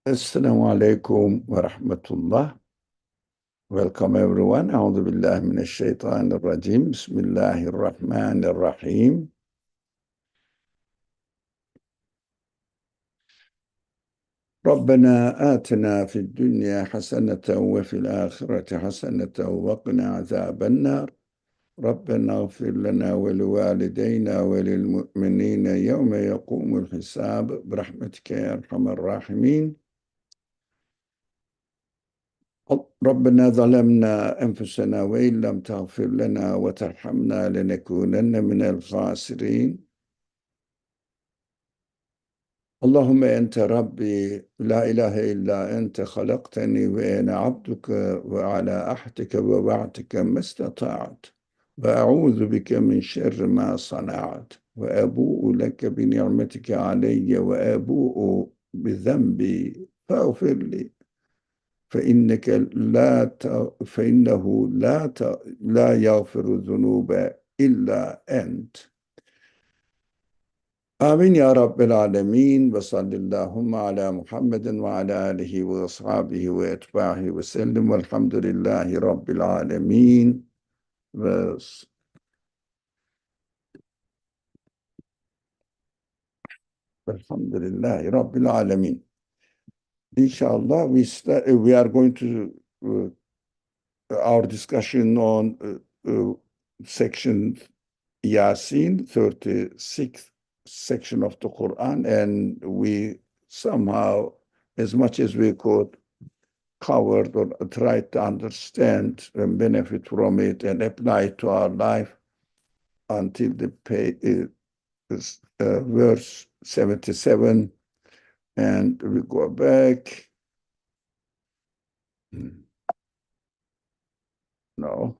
Assalamu alaikum wa rahmatullah. Welcome everyone. A'udhu billahi minash shaitanir rajim. Bismillahir rahmanir rahim. ربنا آتنا في الدنيا حسنة وفي الآخرة حسنة وقنا عذاب النار. ربنا اغفر لنا ولوالدينا وللمؤمنين يوم يقوم الحساب برحمتك يا أرحم الراحمين. ربنا ظلمنا أنفسنا وإن لم تغفر لنا وترحمنا لنكونن من الخاسرين. اللهم أنت ربي لا إله إلا أنت خلقتني وأنا عبدك وعلى عهدك ووعدك ما استطعت وأعوذ بك من شر ما صنعت وأبوء لك بنعمتك علي وأبوء بذنبي فاغفر لي فإنك فإنه لا يغفر الذنوب إلا أنت. آمين يا رب العالمين. وصل اللهم على محمد وعلى آله وأصحابه وأتباعه وسلم والحمد لله رب العالمين. والحمد لله رب العالمين. Inshallah, we are going to our discussion on section Yasin, 36th section of the Quran, and we somehow, as much as we could, covered or tried to understand and benefit from it and apply it to our life until the verse 77, and we go back. No,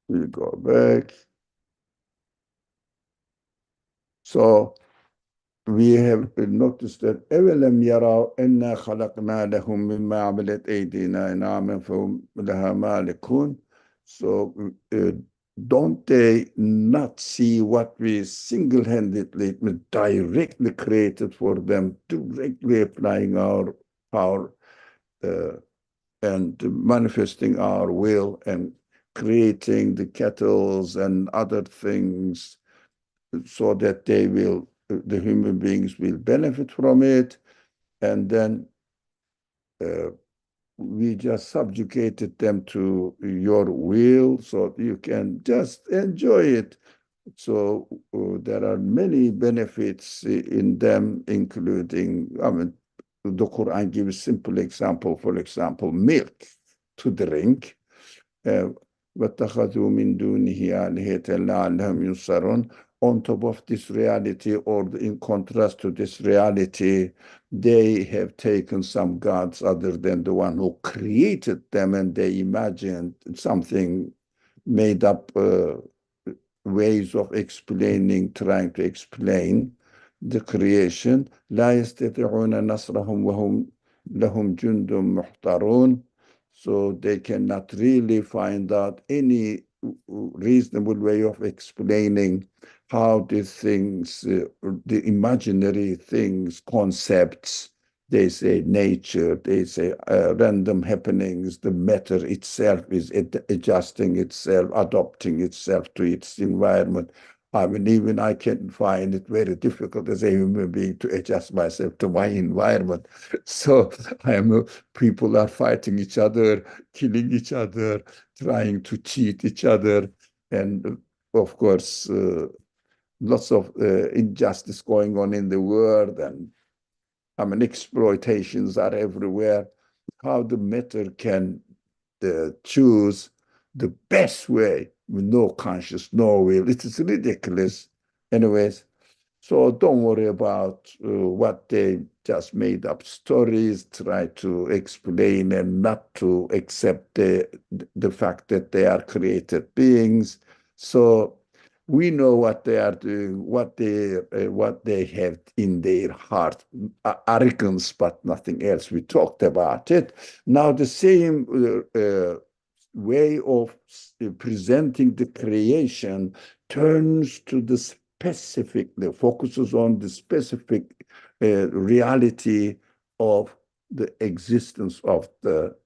we go back. So we have noticed that أَوَلَمْ يَرَوْا أَنَّا خَلَقْنَا لَهُم مِّمَّا عَمِلَتْ أَيْدِينَا أَنْعَامًا فَهُمْ لَهَا مَالِكُونَ. So don't they not see what we single-handedly, directly created for them, directly applying our power and manifesting our will and creating the kettles and other things so that the human beings will benefit from it, and then we just subjugated them to your will so you can just enjoy it. So there are many benefits in them, including, the Quran gives simple example, for example, milk to drink. وَاتَّخَذُوا مِن دُونِهِ آلِهَةً لَعَلَّهُمْ يُنصَرُونَ. On top of this reality, or in contrast to this reality, they have taken some gods other than the one who created them, and they imagined something made up ways of explaining, trying to explain the creation. لا يستطيعون نصرهم وهم لهم جند محضرون. So they cannot really find out any reasonable way of explaining how these things, the imaginary things, concepts, they say nature, they say random happenings, the matter itself is adjusting itself, adapting itself to its environment. Even I can find it very difficult as a human being to adjust myself to my environment. So people are fighting each other, killing each other, trying to cheat each other, and of course, lots of injustice going on in the world, and exploitations are everywhere. How the matter can choose the best way with no conscience, no will. It is ridiculous. Anyways, so don't worry about what they just made up stories, try to explain and not to accept the fact that they are created beings. So we know what they are doing, what they have in their heart, arrogance, but nothing else. We talked about it. Now the same way of presenting the creation turns to the specific, focuses on the specific reality of the existence of the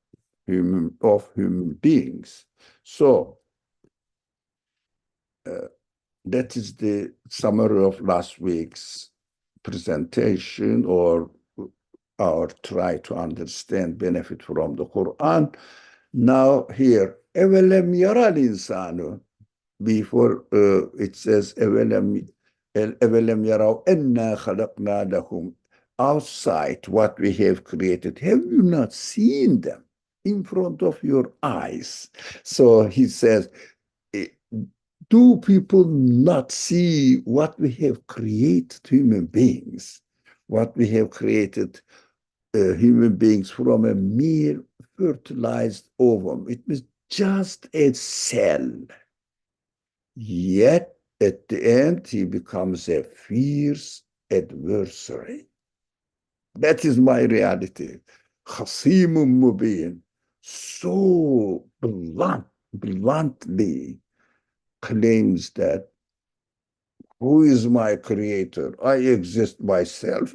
human beings. So that is the summary of last week's presentation, or our try to understand, benefit from the Quran. Now here, evelem yara insanu. Before it says evelem yarav enna khalaqna lahum. Outside what we have created, have you not seen them in front of your eyes? So he says, do people not see what we have created, human beings? What we have created, human beings, from a mere fertilized ovum. It was just a cell. Yet at the end, he becomes a fierce adversary. That is my reality. Khasimun mubin. So bluntly claims that, who is my creator? I exist myself.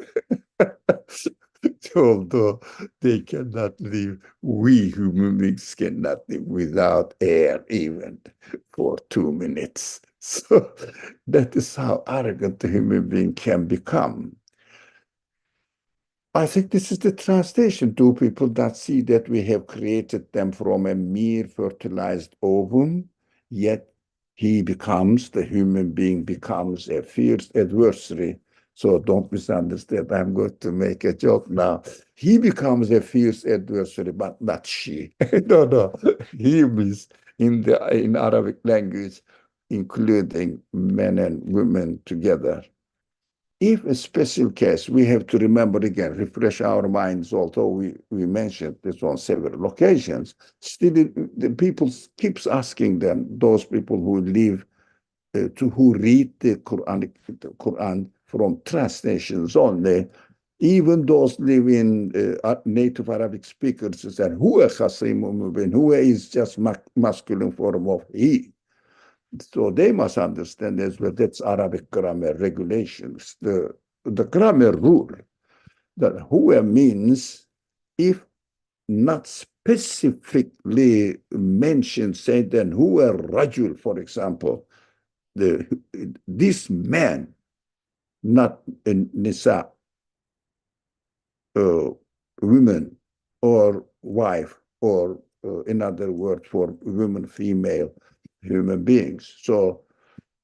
Although they cannot live, we human beings cannot live without air even for 2 minutes. So that is how arrogant the human being can become. I think this is the translation. Do people not see that we have created them from a mere fertilized ovum, yet the human being becomes a fierce adversary. So don't misunderstand. I'm going to make a joke now. He becomes a fierce adversary, but not she. No. He means in Arabic language, including men and women together. If a special case, we have to remember again, refresh our minds, although we mentioned this on several occasions, still the people keeps asking them, those people who live, who read the Quran from translations only, even those live in native Arabic speakers, said, huwa khasimun mubin, huwa is just masculine form of he. So they must understand as well, that's Arabic grammar regulations. The grammar rule that huwa means, if not specifically mentioned, say then huwa rajul, for example, this man, not nisa, women or wife, or in other words, for women, female human beings. So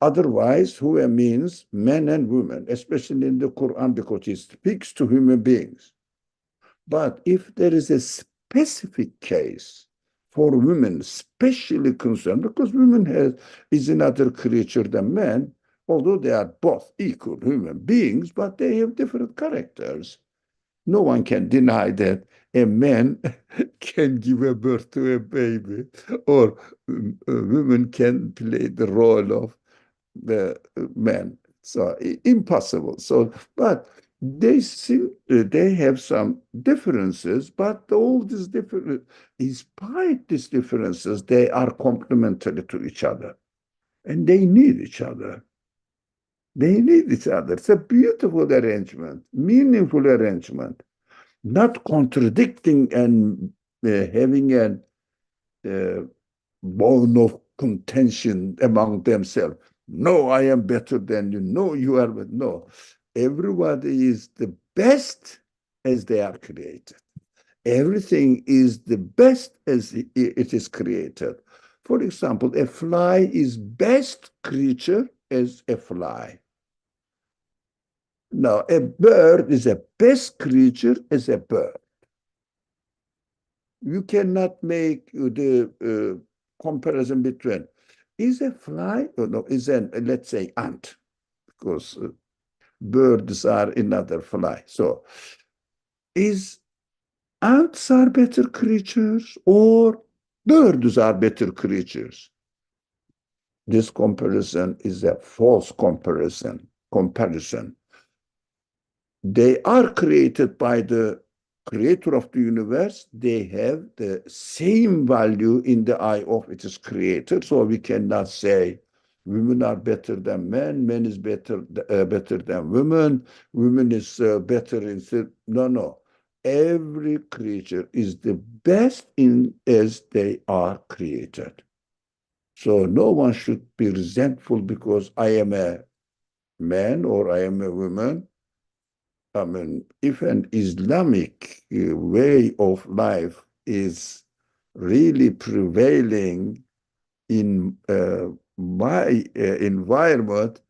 otherwise, huwa means men and women, especially in the Quran, because it speaks to human beings. But if there is a specific case for women, specially concerned, because women is another creature than men, although they are both equal human beings, but they have different characters. No one can deny that a man can give a birth to a baby, or women can play the role of the man. So impossible. So, but they have some differences, but all these different, despite these differences, they are complementary to each other, and they need each other. They need each other. It's a beautiful arrangement, meaningful arrangement, not contradicting and having a bone of contention among themselves. No, I am better than you. No, you are. No, everybody is the best as they are created. Everything is the best as it is created. For example, a fly is best creature as a fly. Now, a bird is a best creature as a bird. You cannot make the comparison between, is a fly, or no, is an, let's say, ant, because birds are another fly. So is ants are better creatures, or birds are better creatures? This comparison is a false comparison. They are created by the creator of the universe. They have the same value in the eye of its creator. So we cannot say women are better than men, men is better than women, women is better in... No. Every creature is the best in as they are created. So no one should be resentful because I am a man or I am a woman. I mean, if an Islamic way of life is really prevailing in my environment,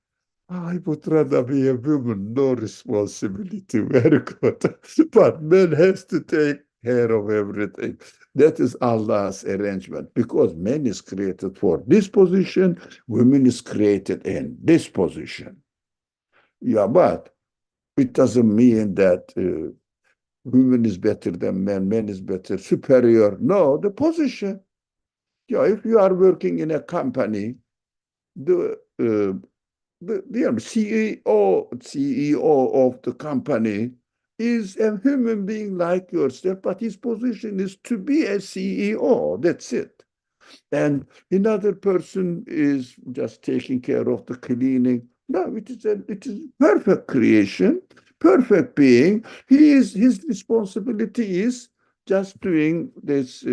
I would rather be a woman, no responsibility, very good. But man has to take care of everything. That is Allah's arrangement because man is created for this position, women is created in this position. Yeah, but it doesn't mean that women is better than men, men is better, superior. No, the position. Yeah, if you are working in a company, the CEO of the company is a human being like yourself, but his position is to be a CEO. That's it. And another person is just taking care of the cleaning. No, it is perfect creation, perfect being. His responsibility is just doing this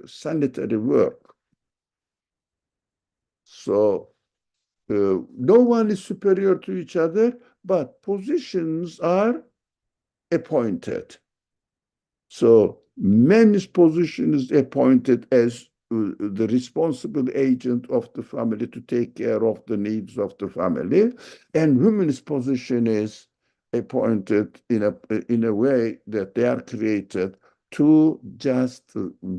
sanitary work. So no one is superior to each other, but positions are appointed. So man's position is appointed as the responsible agent of the family to take care of the needs of the family, and women's position is appointed in a way that they are created to just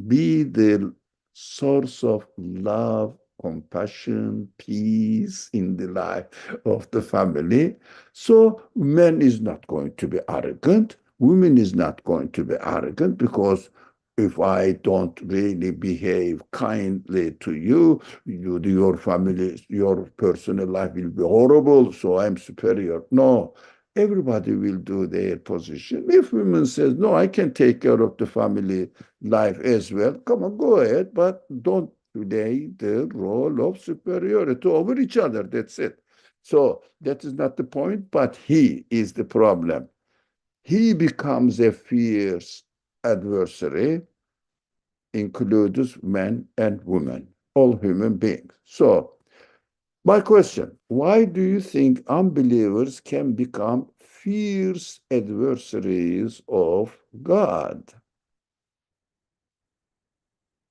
be the source of love, compassion, peace in the life of the family. So man is not going to be arrogant. Women is not going to be arrogant because if I don't really behave kindly to you, your family, your personal life will be horrible, so I'm superior. No, everybody will do their position. If women says, no, I can take care of the family life as well, come on, go ahead, but don't play the role of superiority over each other. That's it. So that is not the point, but he is the problem. He becomes a fierce adversary, includes men and women, all human beings. So, my question, why do you think unbelievers can become fierce adversaries of God?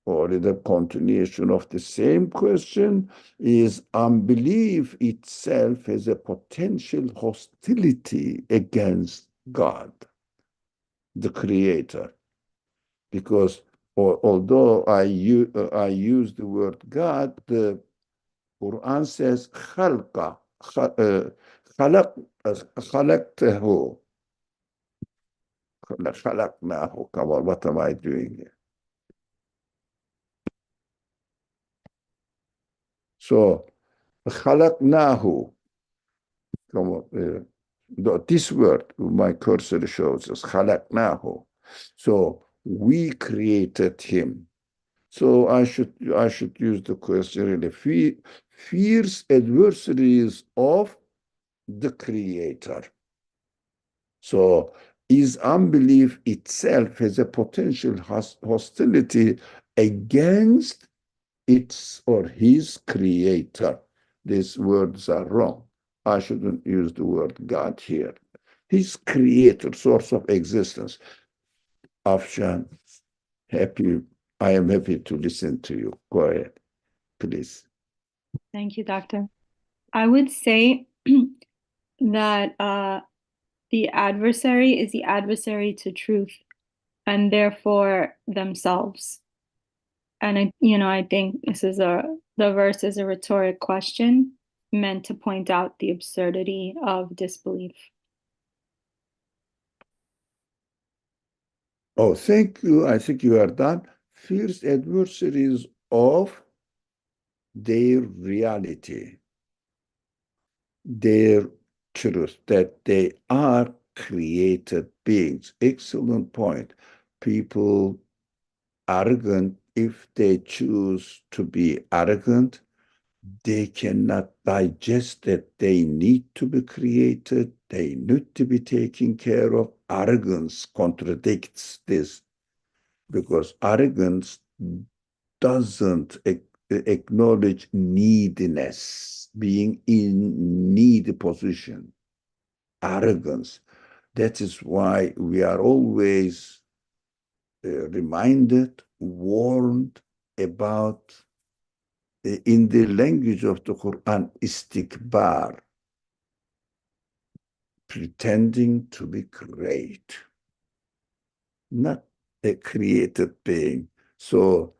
Or the continuation of the same question is unbelief itself has a potential hostility against God, the Creator. Because although I use the word God, the Quran says خلق خلق خلقته خلقناه. Come on, what am I doing here? So خلقناه. Come on, this word my cursor shows us خلقناه. So we created him. So I should use the question really. Fierce adversaries of the Creator. So is unbelief itself has a potential hostility against its or his Creator. These words are wrong. I shouldn't use the word God here. His Creator, source of existence. Afshan, happy. I am happy to listen to you. Go ahead, please. Thank you, Doctor. I would say that the adversary is the adversary to truth and therefore themselves. And I think the verse is a rhetoric question meant to point out the absurdity of disbelief. Oh, thank you. I think you are done. Fierce adversaries of their reality, their truth, that they are created beings. Excellent point. People arrogant, if they choose to be arrogant, they cannot digest that they need to be created, they need to be taken care of. arrogance contradicts this, because arrogance doesn't acknowledge neediness, being in need position. Arrogance. That is why we are always reminded, warned about, in the language of the Quran, istikbar, pretending to be great, not a created being. So,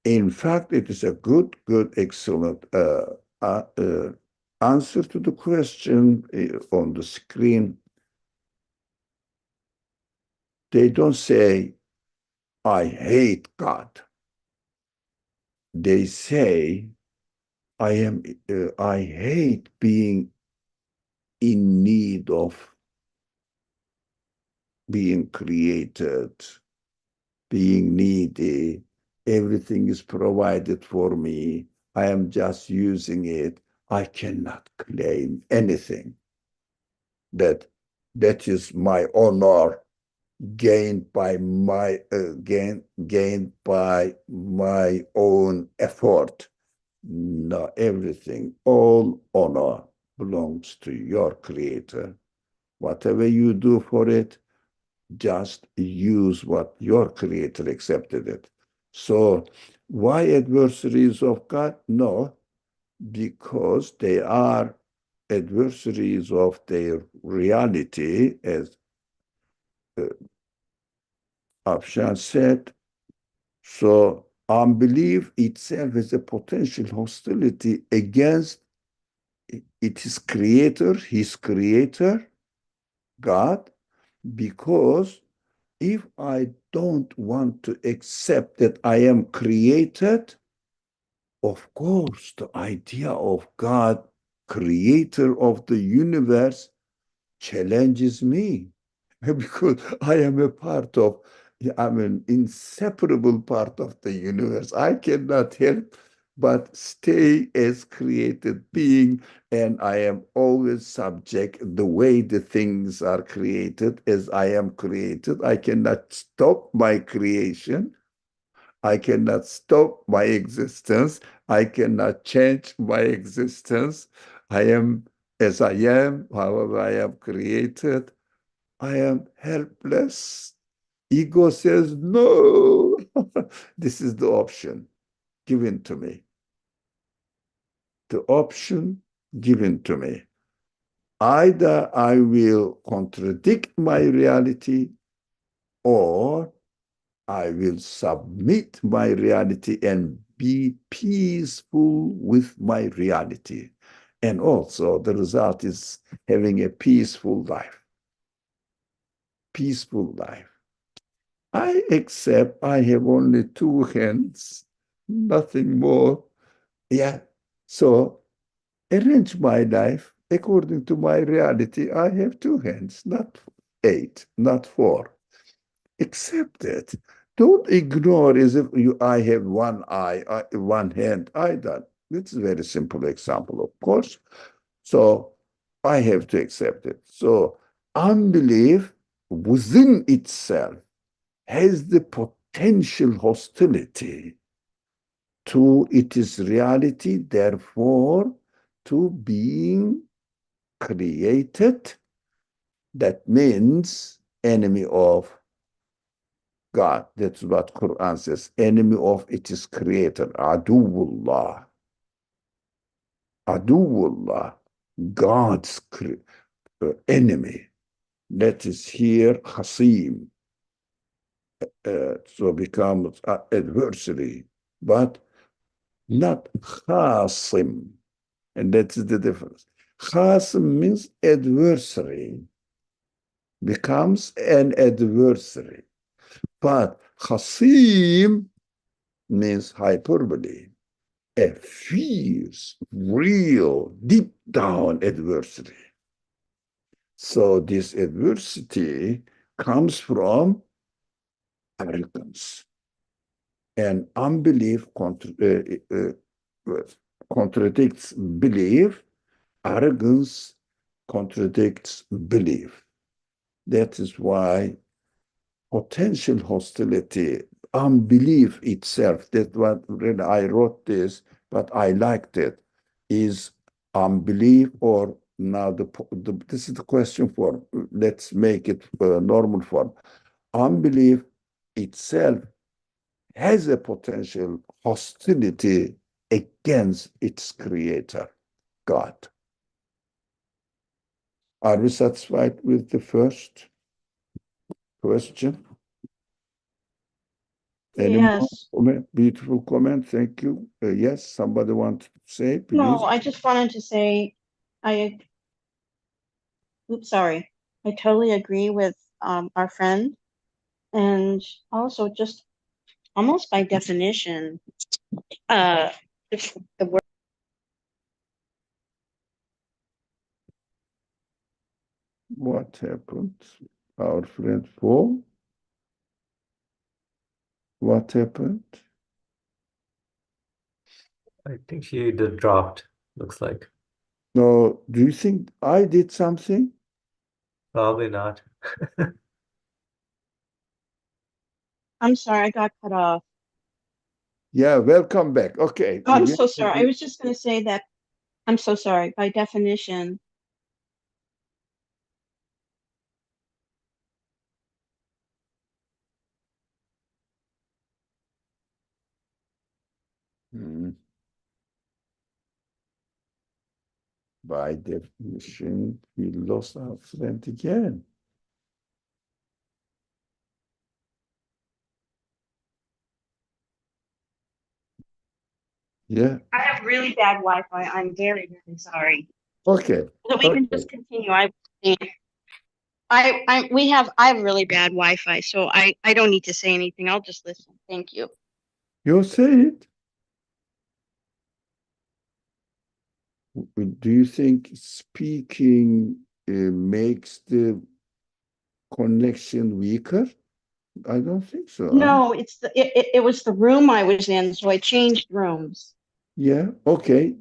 in fact, it is a good, excellent answer to the question on the screen. They don't say, I hate God. They say, I hate being in need of being created, being needy. Everything is provided for me. I am just using it. I cannot claim anything. That is my honor gained by my gained by my own effort. No, everything, all honor belongs to your creator. Whatever you do for it, just use what your creator accepted it. So why adversaries of God? No, because they are adversaries of their reality, as Afshan said. So unbelief itself is a potential hostility against its creator, his creator, God, because if I don't want to accept that I am created, of course, the idea of God, creator of the universe, challenges me because I am a part of, I'm an inseparable part of the universe. I cannot help but stay as created being, and I am always subject the way the things are created as I am created. I cannot stop my creation. I cannot stop my existence. I cannot change my existence. I am as I am, however I am created. I am helpless. Ego says, no, this is the option given to me. The option given to me. Either I will contradict my reality, or I will submit my reality and be peaceful with my reality. And also, the result is having a peaceful life. Peaceful life. I accept I have only two hands, nothing more. Yeah. So arrange my life according to my reality. I have two hands, not eight, not four. Accept it. Don't ignore as if I have one eye, one hand. I don't. It's a very simple example, of course. So I have to accept it. So unbelief within itself has the potential hostility to its reality, therefore, to being created. That means enemy of God. That's what Quran says. Enemy of its creator. Aduwullah. Aduwullah. God's enemy. That is here Hasim. So becomes adversary. But not Khasim. And that's the difference. Khasim means adversary. Becomes an adversary. But Khasim means hyperbole, a fierce, real, deep down adversity. So this adversity comes from arrogance, and unbelief contradicts belief. Arrogance contradicts belief. That is why potential hostility, unbelief itself, that what really I wrote this, but I liked it, is unbelief, or now this is the question form. Let's make it normal form. Unbelief itself has a potential hostility against its creator, God. Are we satisfied with the first question? Any more Yes. comment? Beautiful comment. Thank you. Yes, somebody want to say, No, please? I just wanted to say, I, oops, sorry. I totally agree with our friend. And also just almost by definition, uh, the word. What happened? Our friend Paul? What happened? I think she did dropped, looks like. No, do you think I did something? Probably not. I'm sorry, I got cut off. Yeah, welcome back. Okay. Oh, I'm so sorry. I was just going to say that I'm so sorry. By definition, Hmm. By definition, we lost our friend again. Yeah. I have really bad Wi-Fi. I'm very, very sorry. Okay. So we can just continue. I have really bad Wi-Fi, so I don't need to say anything. I'll just listen. Thank you. You say it. Do you think speaking makes the connection weaker? I don't think so. No, it was the room I was in, so I changed rooms. Yeah. Okay.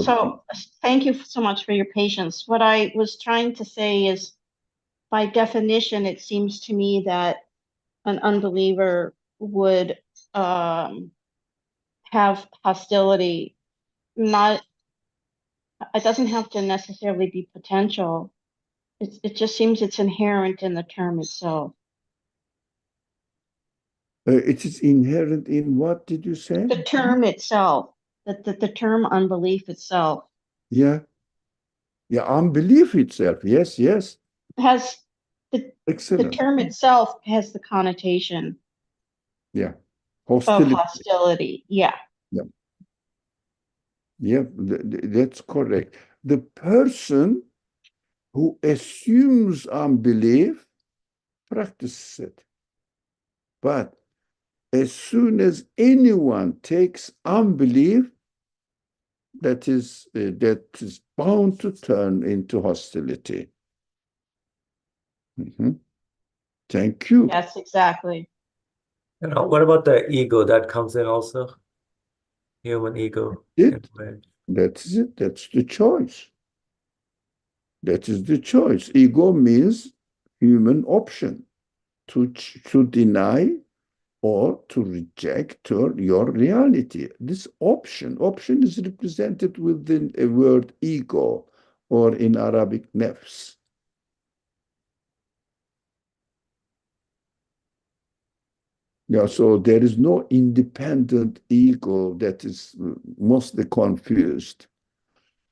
So thank you so much for your patience. What I was trying to say is, by definition, it seems to me that an unbeliever would have hostility. Not, it doesn't have to necessarily be potential. It just seems it's inherent in the term itself. it is inherent in what did you say? The term itself, the term unbelief itself Yeah. Yeah. Unbelief itself. Yes. Yes. has the Excellent. term itself has the connotation Yeah. of Hostility. hostility. Yeah. Yeah. Yeah. That's correct. The person who assumes unbelief practices it. But as soon as anyone takes unbelief, that is bound to turn into hostility. Mhm. Thank you. Yes, exactly. And what about the ego that comes in also? Human ego. That's it. That's the choice. That is the choice. Ego means human option to deny or to reject your reality. This option is represented within a word ego, or in Arabic, nafs. Yeah, so there is no independent ego that is mostly confused.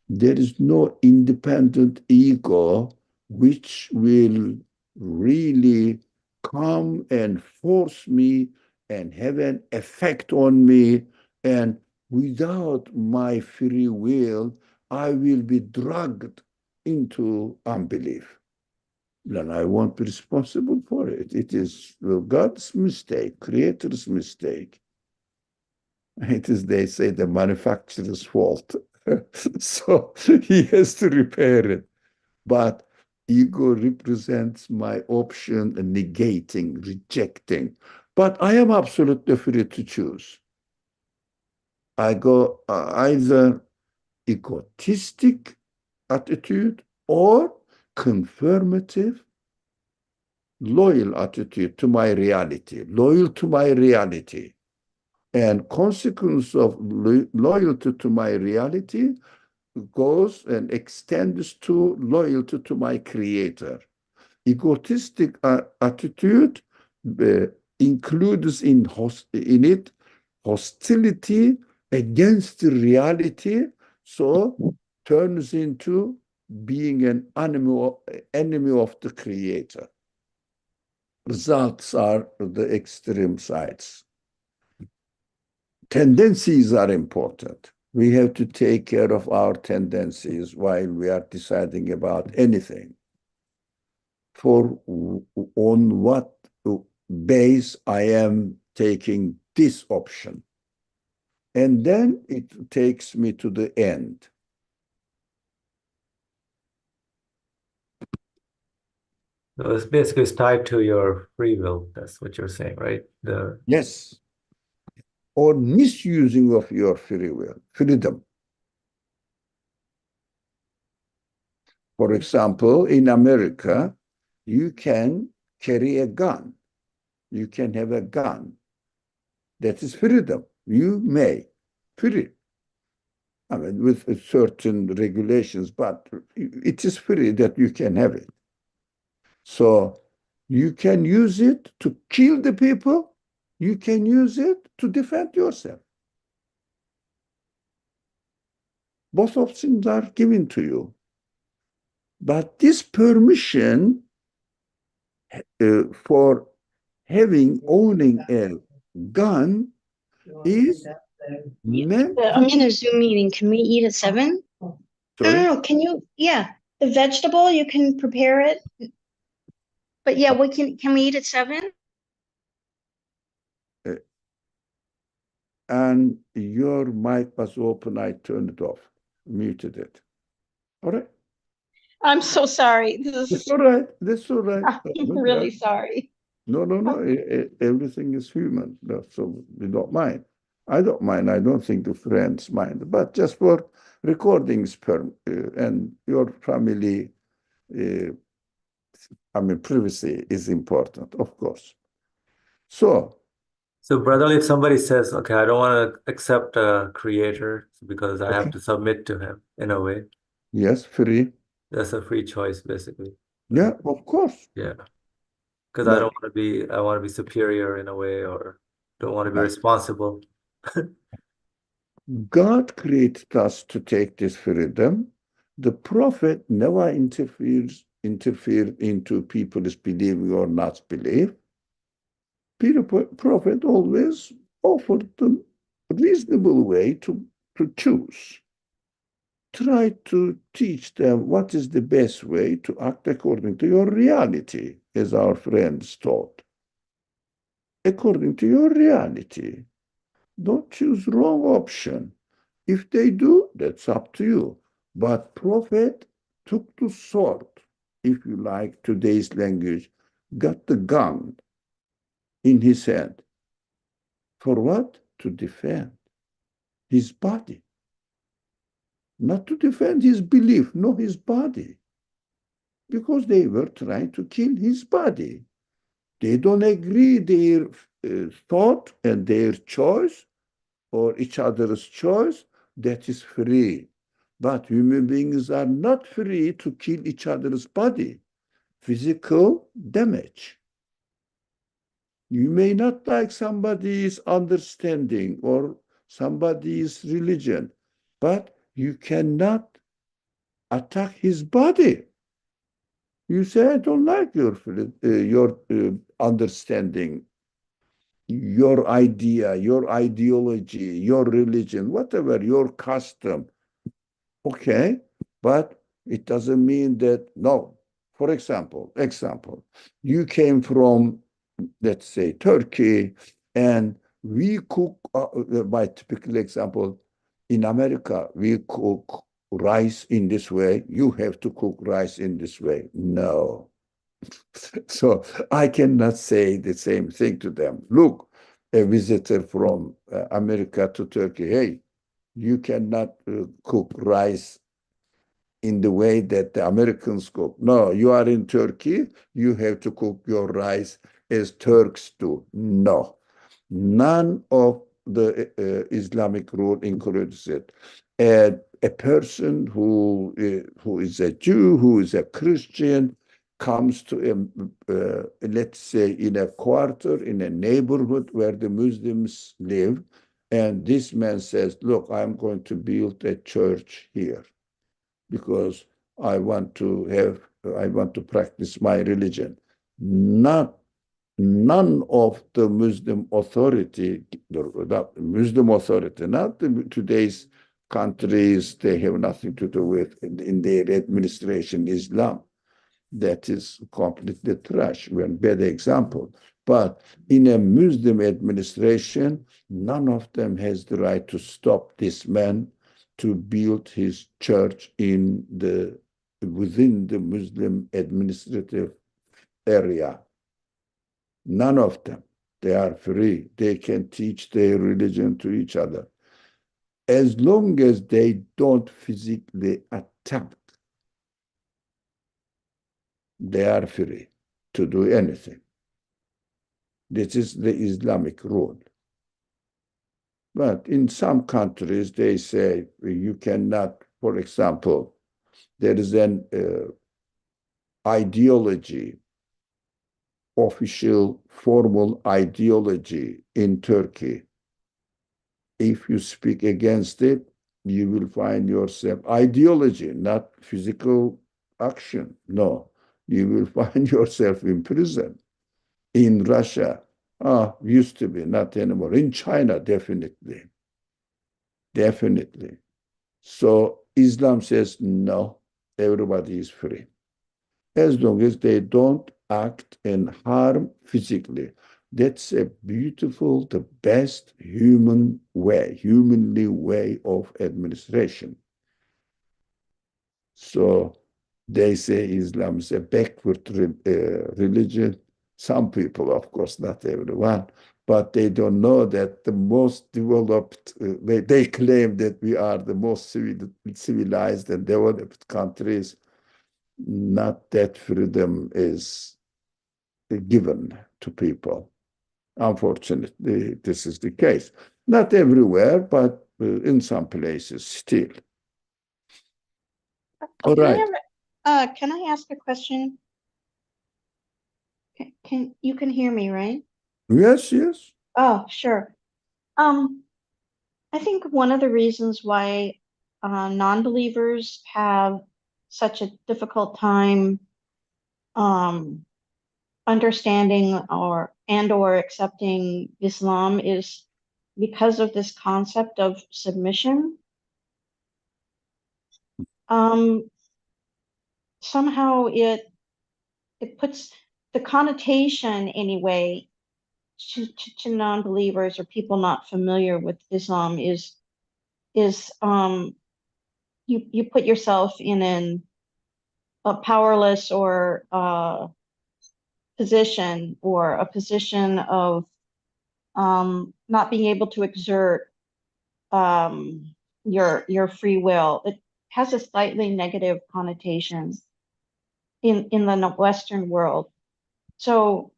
There is no independent ego which will really come and force me and have an effect on me. And without my free will, I will be dragged into unbelief. Then I won't be responsible for it. It is God's mistake, Creator's mistake. It is, they say, the manufacturer's fault. So he has to repair it. But ego represents my option, negating, rejecting. But I am absolutely free to choose. I go either egotistic attitude or confirmative loyal attitude to my reality, loyal to my reality. And consequence of loyalty to my reality goes and extends to loyalty to my creator. Egotistic attitude includes in it hostility against the reality, so turns into being an enemy of the creator. Results are the extreme sides. Tendencies are important. We have to take care of our tendencies while we are deciding about anything. On what base I am taking this option. And then it takes me to the end. So it's basically tied to your free will. That's what you're saying, right? Yes. Or misusing of your free will, freedom. For example, in America, you can carry a gun. You can have a gun. That is freedom. You may. Free. I mean, with certain regulations, but it is free that you can have it. So you can use it to kill the people. You can use it to defend yourself. Both options are given to you. But this permission for owning a gun is meant. I'm in a Zoom meeting. Can we eat at 7? Sorry? No. Can you? Yeah, the vegetable you can prepare it. But yeah, can we eat at 7? And your mic was open. I turned it off, muted it. All right. I'm so sorry. This It's is. all right. That's all right. I'm really sorry. No. Everything is human. So we don't mind. I don't mind. I don't think the friends mind. But just for recordings and your family, privacy is important, of course. So brother, if somebody says, okay, I don't want to accept a creator because I have to submit to him in a way. yes, free. That's a free choice, basically. Yeah, of course. Yeah. Because I don't want to I want to be superior in a way, or don't want to be responsible. God created us to take this freedom. The prophet never interfered into people's believing or not believe. Prophet always offered them a reasonable way to choose. Try to teach them what is the best way to act according to your reality, as our friends taught. According to your reality. Don't choose wrong option. If they do, that's up to you. But prophet took the sword, if you like today's language, got the gun in his hand. For what? To defend his body. Not to defend his belief, no, his body. Because they were trying to kill his body. They don't agree their thought and their choice or each other's choice, that is free. But human beings are not free to kill each other's body. Physical damage. You may not like somebody's understanding or somebody's religion, but you cannot attack his body. You say, I don't like your understanding, your idea, your ideology, your religion, whatever, your custom. Okay, but it doesn't mean that, no. For example, you came from, let's say, Turkey, and we cook, by typical example, in America, we cook rice in this way. You have to cook rice in this way. No. So I cannot say the same thing to them. Look, a visitor from America to Turkey, hey, you cannot cook rice in the way that the Americans cook. No, you are in Turkey, you have to cook your rice as Turks do. No, none of the Islamic rule includes it. A person who is a Jew, who is a Christian, comes to let's say in a quarter, in a neighborhood where the Muslims live, and this man says, look, I'm going to build a church here because I want to practice my religion. None of the Muslim authority, not today's countries, they have nothing to do with in their administration Islam. That is completely trash. One bad example. But in a Muslim administration, none of them has the right to stop this man to build his church within the Muslim administrative area. None of them. They are free. They can teach their religion to each other. As long as they don't physically attack, they are free to do anything. This is the Islamic rule. But in some countries, they say you cannot, for example, there is an ideology, official, formal ideology in Turkey. If you speak against it, you will find yourself, ideology, not physical action. No, you will find yourself in prison. In Russia, used to be, not anymore. In China, definitely. Definitely. So Islam says, no, everybody is free. As long as they don't act and harm physically. That's a beautiful, the best humanly way of administration. So they say Islam is a backward religion. Some people, of course, not everyone, but they don't know that the most developed, they claim that we are the most civilized and developed countries. Not that freedom is given to people. Unfortunately, this is the case. Not everywhere, but in some places still. All right. Can I ask a question? You can hear me, right? Yes, yes. Oh, sure. I think one of the reasons why non-believers have such a difficult time understanding or accepting Islam is because of this concept of submission. Somehow it puts the connotation anyway to non-believers or people not familiar with Islam is you put yourself in a powerless or position, or a position of not being able to exert your free will. It has a slightly negative connotation in the Western world. So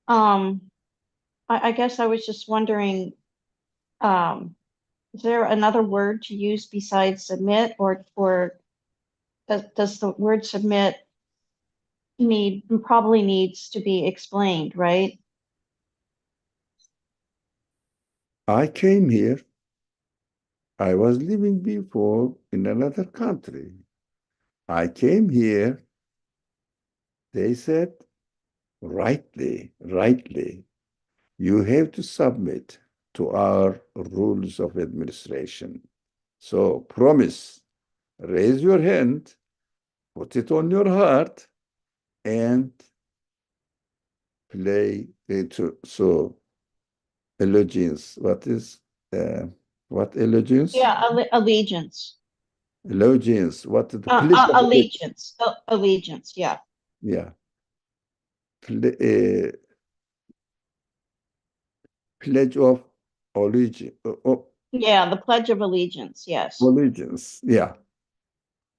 I guess I was just wondering, is there another word to use besides submit, or does the word submit probably needs to be explained, right? I came here. I was living before in another country. I came here. They said, rightly, you have to submit to our rules of administration. So promise, raise your hand, put it on your heart, and play into so allegiance. What is what allegiance? Yeah, allegiance. Allegiance. What is the pledge of Allegiance. Allegiance. Yeah. Yeah. Pledge of allegiance. Yeah, the Pledge of Allegiance. Yes. Allegiance. Yeah.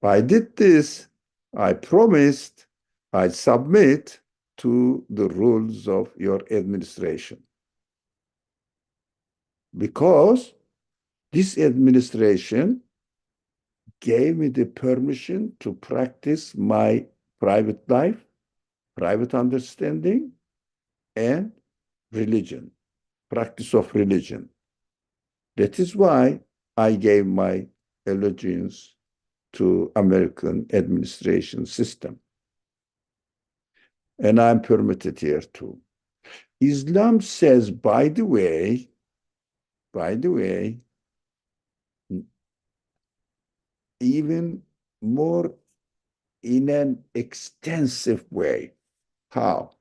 I did this. I promised I submit to the rules of your administration. Because this administration gave me the permission to practice my private life, private understanding, and religion, practice of religion. That is why I gave my allegiance to American administration system. And I'm permitted here too. Islam says, by the way, even more in an extensive way. How?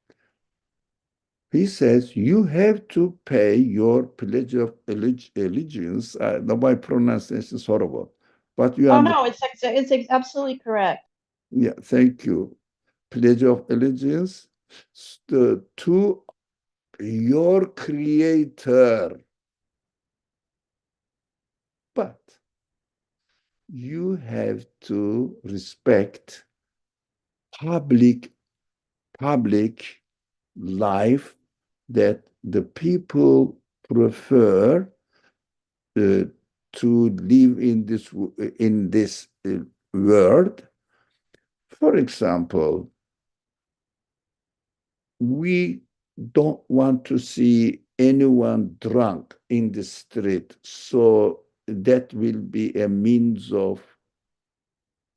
He says you have to pay your pledge of allegiance. No, my pronunciation is horrible, but you Oh, understand. no, it's absolutely correct. Yeah, thank you. Pledge of allegiance to your creator. But you have to respect public life that the people prefer to live in this world. For example, we don't want to see anyone drunk in the street, so that will be a means of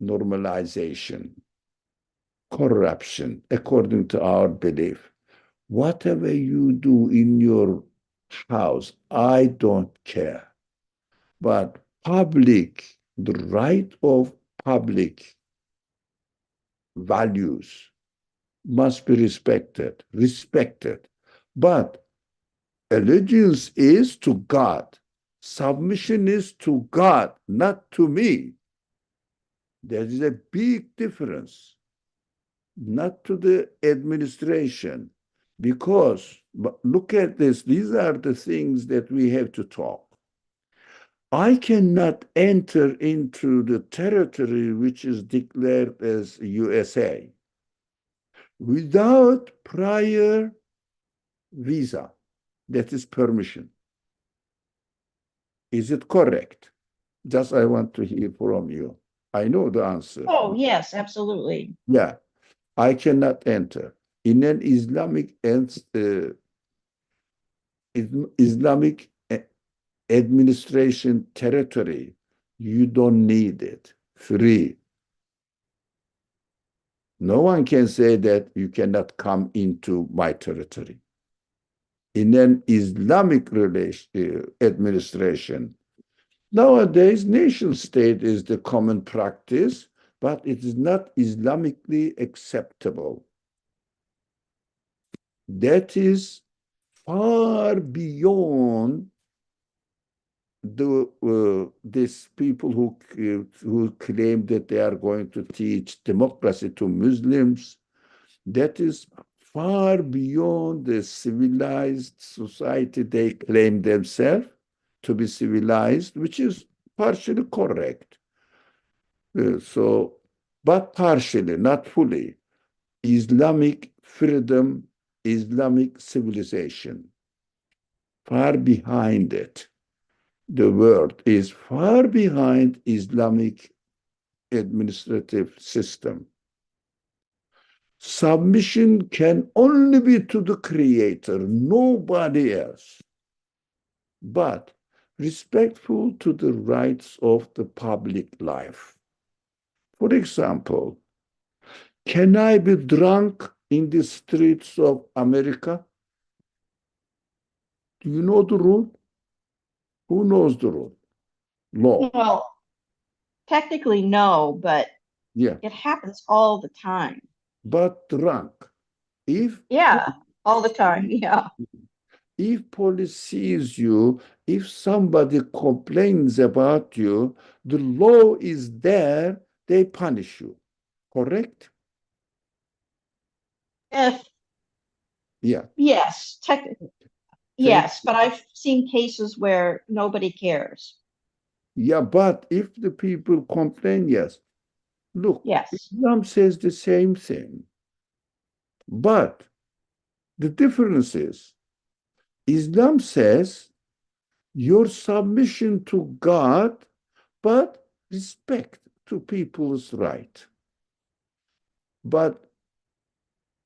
normalization, corruption, according to our belief. Whatever you do in your house, I don't care. But the right of public values must be respected. But allegiance is to God. Submission is to God, not to me. There is a big difference, not to the administration. Because, look at this, these are the things that we have to talk. I cannot enter into the territory which is declared as USA without prior visa, that is permission. Is it correct? Just I want to hear from you. I know the answer. Oh, yes, absolutely. Yeah, I cannot enter. In an Islamic administration territory, you don't need it. Free. No one can say that you cannot come into my territory. In an Islamic administration, nowadays nation state is the common practice, but it is not Islamically acceptable. That is far beyond these people who claim that they are going to teach democracy to Muslims. That is far beyond the civilized society they claim themselves to be civilized, which is partially correct. But partially, not fully. Islamic freedom, Islamic civilization, far behind it. The world is far behind Islamic administrative system. Submission can only be to the creator, nobody else. But respectful to the rights of the public life. For example, can I be drunk in the streets of America? Do you know the rule? Who knows the rule? Law. Well, technically, no, but Yeah, it happens all the time. but drunk. Yeah, all the time. Yeah. If police sees you, if somebody complains about you, the law is there, they punish you. Correct? If, Yeah. yes, technically, yes, but I've seen cases where nobody cares. Yeah, but if the people complain, yes. Look, Yes. Islam says the same thing. But the difference is, Islam says your submission to God, but respect to people's right. But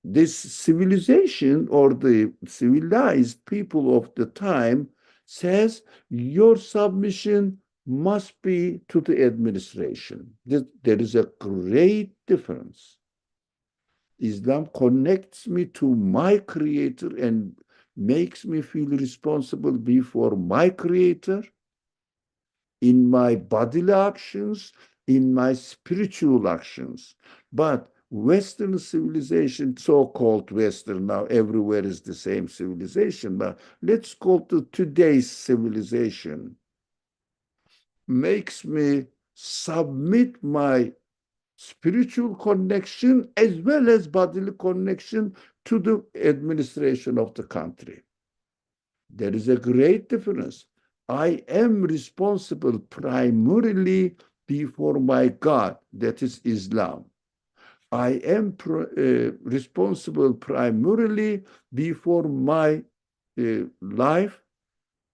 this civilization or the civilized people of the time says your submission must be to the administration. There is a great difference. Islam connects me to my creator and makes me feel responsible before my creator in my bodily actions, in my spiritual actions. But Western civilization, so-called Western, now everywhere is the same civilization, but let's call it today's civilization, makes me submit my spiritual connection as well as bodily connection to the administration of the country. There is a great difference. I am responsible primarily before my God, that is Islam. I am responsible primarily before my life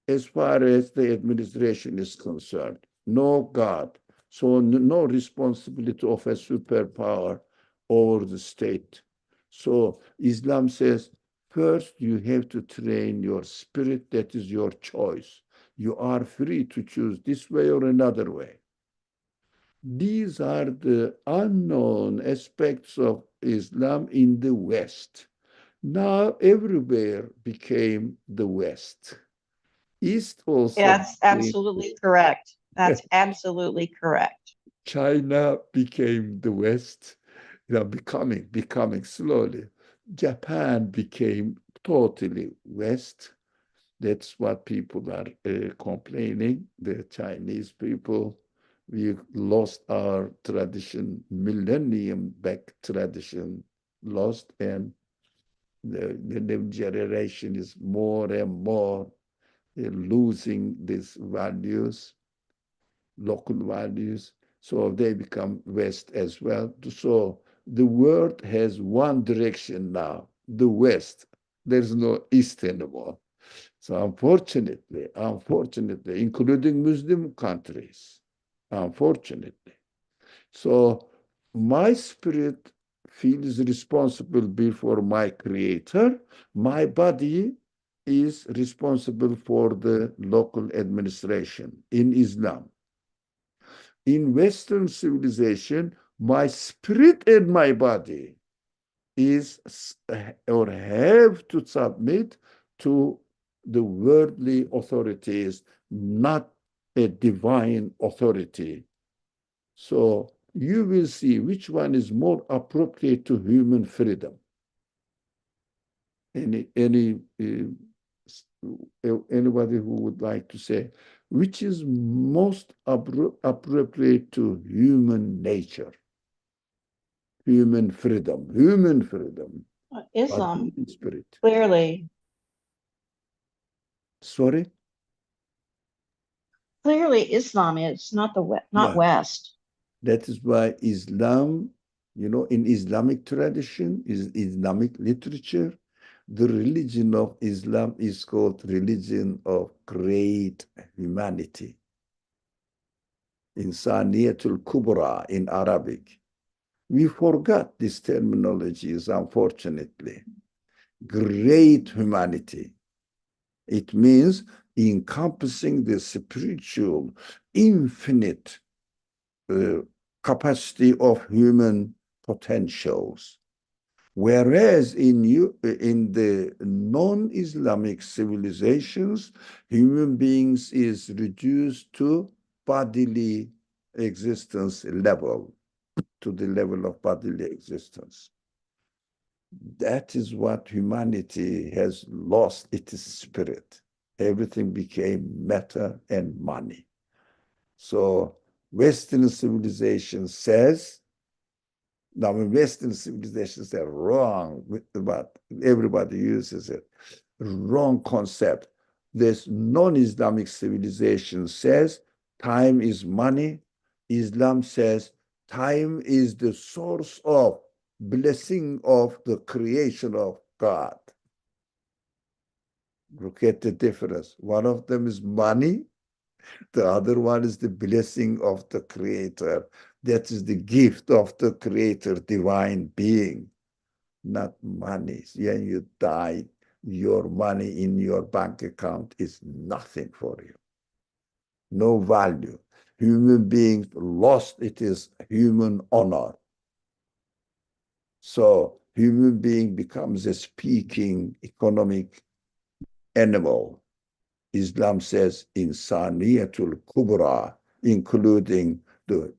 as far as the administration is concerned. No God. So no responsibility of a superpower over the state. So Islam says, first you have to train your spirit. That is your choice. You are free to choose this way or another way. These are the unknown aspects of Islam in the West. Now everywhere became the West. East also That's became, absolutely correct. That's absolutely correct. China became the West, becoming slowly. Japan became totally West. That's what people are complaining. The Chinese people, we lost our tradition, millennium back tradition, lost, and the new generation is more and more losing these values, local values. So they become West as well. So the world has one direction now, the West. There's no East anymore. So unfortunately, including Muslim countries, unfortunately. So my spirit feels responsible before my creator. My body is responsible for the local administration in Islam. In Western civilization, my spirit and my body is or have to submit to the worldly authorities, not a divine authority. So you will see which one is more appropriate to human freedom. Anybody who would like to say which is most appropriate to human nature, human freedom, Islam, spirit. clearly Sorry? Islam is not not Yeah. West. That is why Islam, in Islamic tradition, is Islamic literature, the religion of Islam is called religion of great humanity. Insaniyatul Kubra in Arabic. We forgot these terminologies, unfortunately. Great humanity. It means encompassing the spiritual, infinite capacity of human potentials. Whereas in the non-Islamic civilizations, human beings is reduced to bodily existence level, to the level of bodily existence. That is what humanity has lost its spirit. Everything became matter and money. So Western civilization says, now Western civilizations are wrong, but everybody uses it. Wrong concept. This non-Islamic civilization says time is money. Islam says Time is the source of blessing of the creation of God. Look at the difference. One of them is money. The other one is the blessing of the Creator. That is the gift of the Creator, divine being, not money. When you die, your money in your bank account is nothing for you. No value. Human beings lost it is human honor. So human being becomes a speaking economic animal. Islam says insaniyatul kubra, including the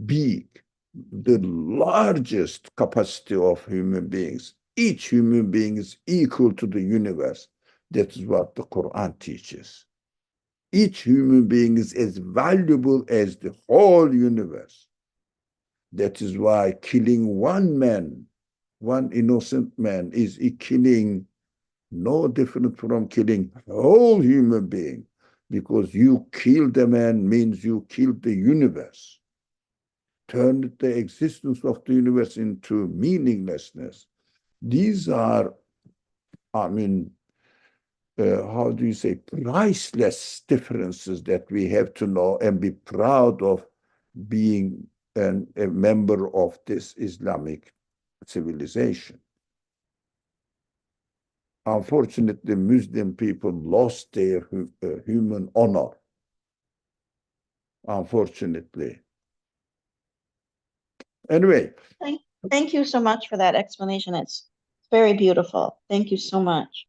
big, the largest capacity of human beings. Each human being is equal to the universe. That is what the Quran teaches. Each human being is as valuable as the whole universe. That is why killing one man, one innocent man, is a killing no different from killing a whole human being, because you kill the man means you kill the universe, turned the existence of the universe into meaninglessness. These are, I mean, how do you say, priceless differences that we have to know and be proud of being a member of this Islamic civilization. Unfortunately, Muslim people lost their human honor. Unfortunately. Anyway. Thank you so much for that explanation. It's very beautiful. Thank you so much.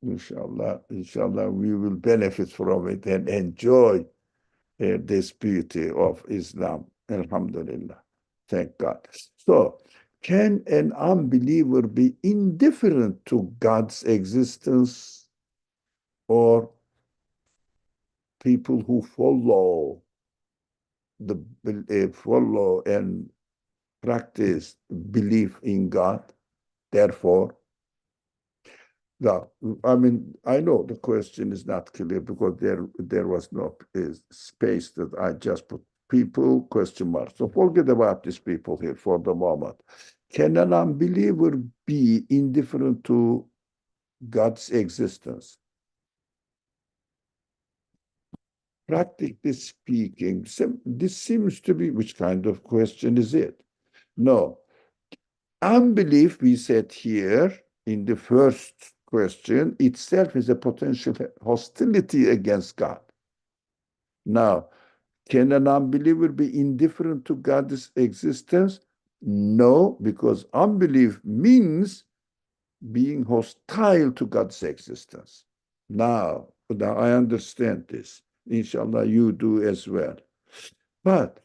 Inshallah, we will benefit from it and enjoy this beauty of Islam. Alhamdulillah. Thank God. So, can an unbeliever be indifferent to God's existence, or people who follow and practice belief in God? Therefore, I mean, I know the question is not clear because there was no space that I just put people question mark. So forget about these people here for the moment. Can an unbeliever be indifferent to God's existence? Practically speaking, this seems to be, which kind of question is it? No. Unbelief, we said here in the first question, itself is a potential hostility against God. Now, can an unbeliever be indifferent to God's existence? No, because unbelief means being hostile to God's existence. Now I understand this. Inshallah, you do as well. But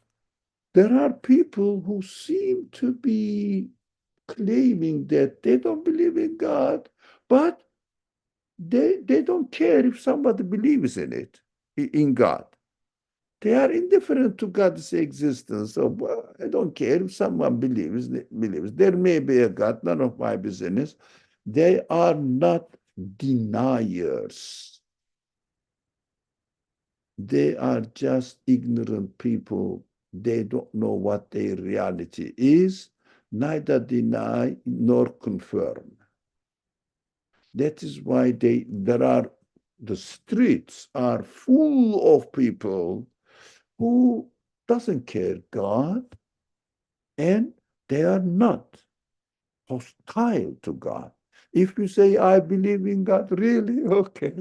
there are people who seem to be claiming that they don't believe in God, but they don't care if somebody believes in it, in God. They are indifferent to God's existence. So well, I don't care if someone believes. There may be a God, none of my business. They are not deniers. They are just ignorant people. They don't know what their reality is, neither deny nor confirm. That is why the streets are full of people who doesn't care God, and they are not hostile to God. If you say, I believe in God, really? Okay,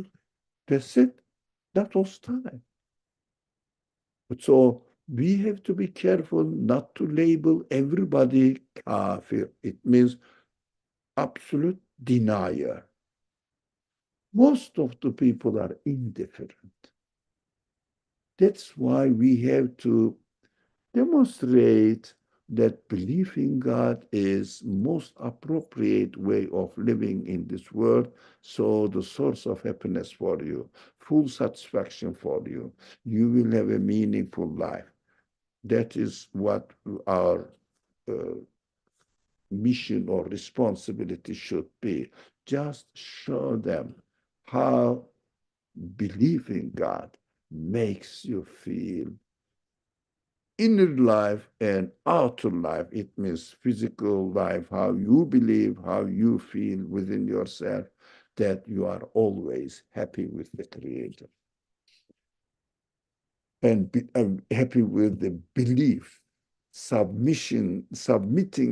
that's it. That's hostile. So we have to be careful not to label everybody kafir. It means absolute denier. Most of the people are indifferent. That's why we have to demonstrate that belief in God is most appropriate way of living in this world. So the source of happiness for you, full satisfaction for you, you will have a meaningful life. That is what our mission or responsibility should be. Just show them how belief in God makes you feel inner life and outer life. It means physical life, how you believe, how you feel within yourself, that you are always happy with the Creator and happy with the belief, submitting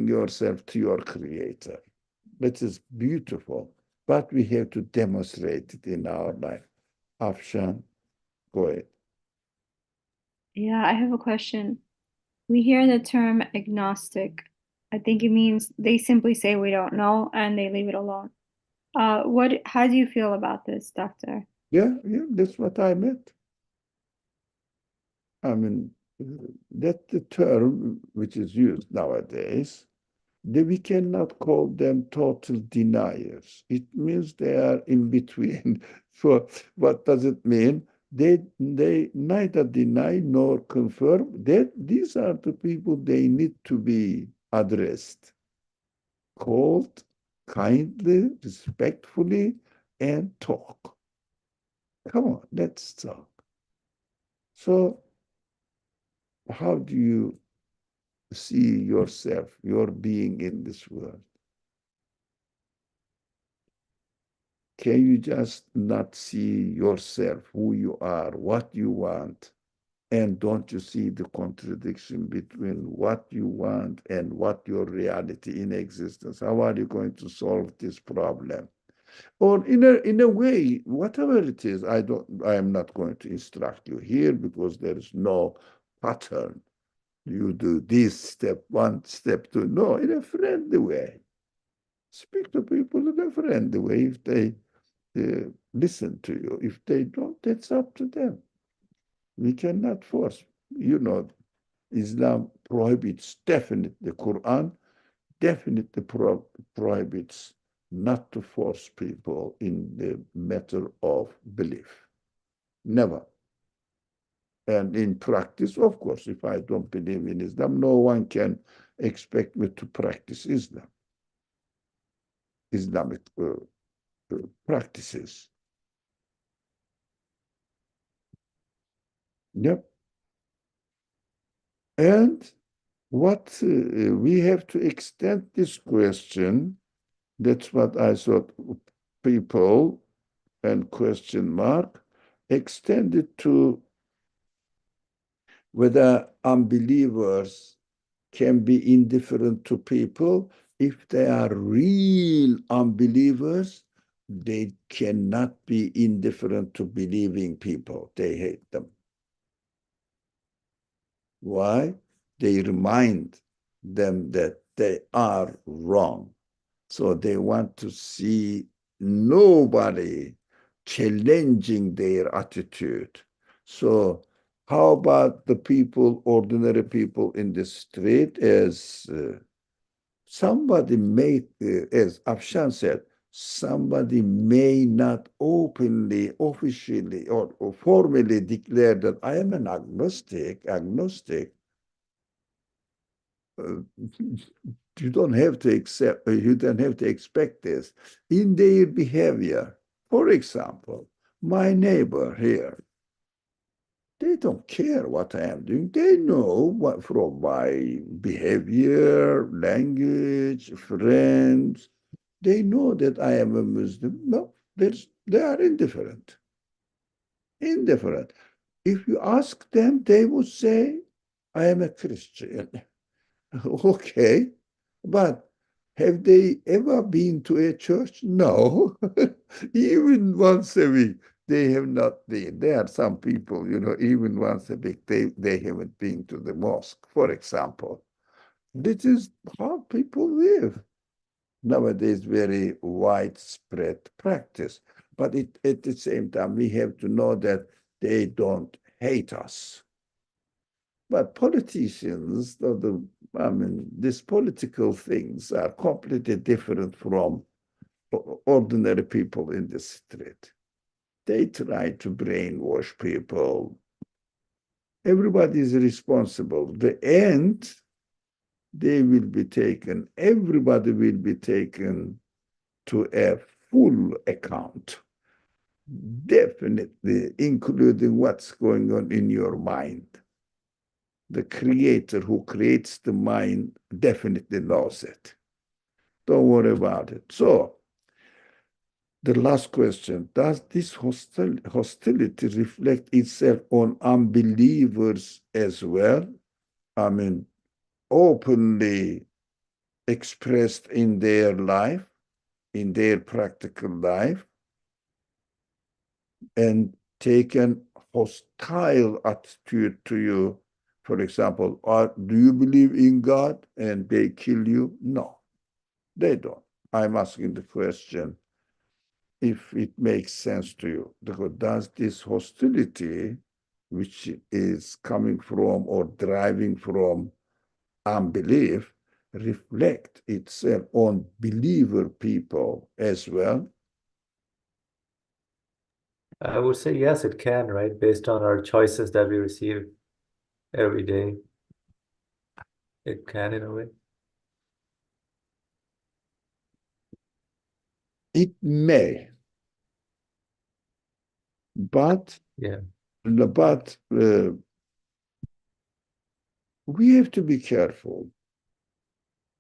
yourself to your Creator. That is beautiful, but we have to demonstrate it in our life. Afshan, go ahead. Yeah, I have a question. We hear the term agnostic. I think it means they simply say we don't know and they leave it alone. How do you feel about this, Doctor? Yeah, that's what I meant. I mean, that's the term which is used nowadays. We cannot call them total deniers. It means they are in between. So what does it mean? They neither deny nor confirm. That these are the people they need to be addressed, called kindly, respectfully, and talk. Come on, let's talk. So how do you see yourself, your being in this world? Can you just not see yourself, who you are, what you want? And don't you see the contradiction between what you want and what your reality in existence? How are you going to solve this problem? Or in a way, whatever it is, I am not going to instruct you here because there is no pattern. You do this step one, step two. No, in a friendly way. Speak to people in a friendly way. If they listen to you, if they don't, that's up to them. We cannot force. You know, Islam prohibits definitely, the Quran definitely prohibits not to force people in the matter of belief. Never. And in practice, of course, if I don't believe in Islam, no one can expect me to practice Islamic practices. Yep. And what we have to extend this question, that's what I thought, people and question mark, extend it to whether unbelievers can be indifferent to people. If they are real unbelievers, they cannot be indifferent to believing people. They hate them. Why? They remind them that they are wrong. So they want to see nobody challenging their attitude. So how about the people, ordinary people in the street, as somebody may, as Afshan said, somebody may not openly, officially, or formally declare that I am an agnostic. You don't have to accept, you don't have to expect this in their behavior. For example, my neighbor here, they don't care what I am doing. They know what from my behavior, language, friends. They know that I am a Muslim. No, they are indifferent. Indifferent. If you ask them, they would say, I am a Christian. Okay, but have they ever been to a church? No. Even once a week, they have not been. There are some people, even once a week, they haven't been to the mosque, for example. This is how people live. Nowadays, very widespread practice. But at the same time, we have to know that they don't hate us. But politicians, these political things are completely different from ordinary people in the street. They try to brainwash people. Everybody is responsible. The end, they will be taken, everybody will be taken to a full account. Definitely, including what's going on in your mind. the creator who creates the mind definitely knows it. Don't worry about it. So, the last question, does this hostility reflect itself on unbelievers as well? I mean, openly expressed in their life, in their practical life, and take an hostile attitude to you. For example, do you believe in God? And they kill you? No, they don't. I'm asking the question if it makes sense to you. Because does this hostility, which is coming from or driving from unbelief, reflect itself on believer people as well? I would say yes, it can, right? Based on our choices that we receive every day. It can in a way. It may, but Yeah. We have to be careful.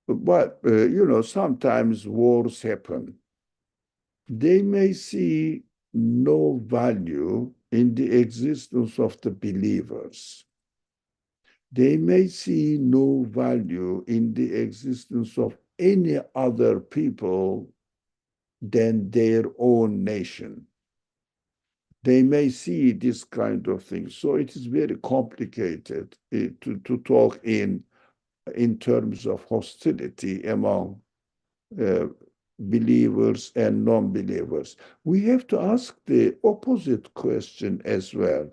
But sometimes wars happen. They may see no value in the existence of the believers. They may see no value in the existence of any other people than their own nation. They may see this kind of thing. So it is very complicated to talk in terms of hostility among believers and non-believers. We have to ask the opposite question as well.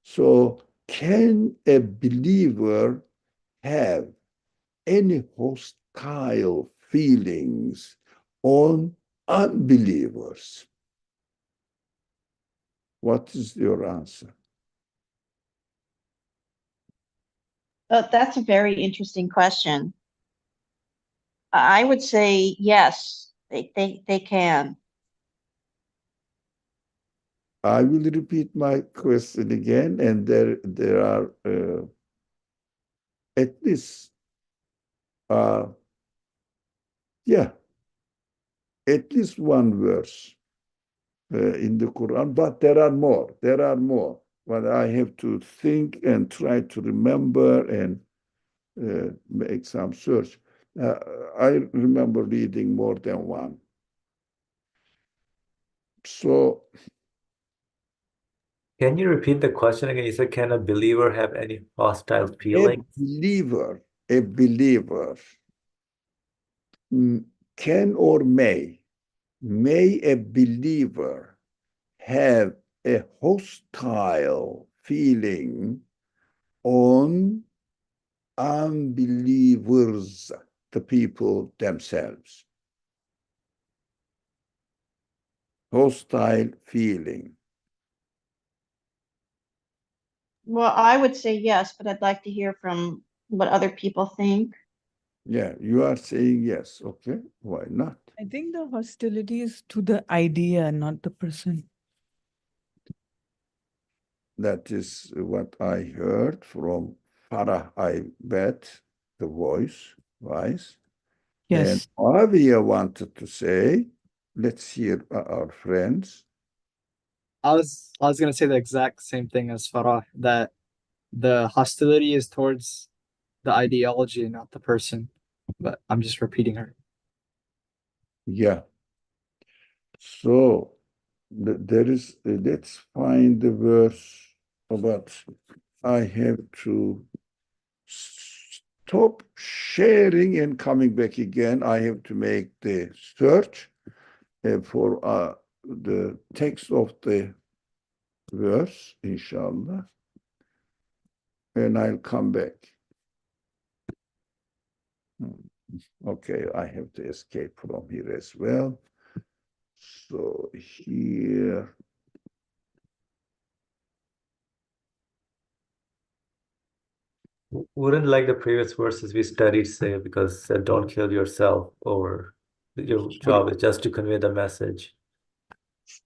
So, can a believer have any hostile feelings on unbelievers? What is your answer? That's a very interesting question. I would say yes, they can. I will repeat my question again, and there are at least at least one verse in the Quran, but there are more. There are more. But I have to think and try to remember and make some search. I remember reading more than one. So, Can you repeat the question again? You said, can a believer have any hostile a feeling? believer can or may a believer have a hostile feeling on unbelievers, the people themselves? Hostile feeling. Well, I would say yes, but I'd like to hear from what other people think. Yeah, you are saying yes. Okay, why not? I think the hostility is to the idea, not the person. That is what I heard from Farah, I bet, the voice. And Yes. Avia wanted to say, let's hear our friends. I was gonna say the exact same thing as Farah, that the hostility is towards the ideology, not the person. But I'm just repeating her. Yeah. So there is, let's find the verse, but I have to stop sharing and coming back again. I have to make the search for the text of the verse, inshallah, and I'll come back. Okay, I have to escape from here as well. So here, Wouldn't like the previous verses we studied say, because it said don't kill yourself, or your job is just to convey the message.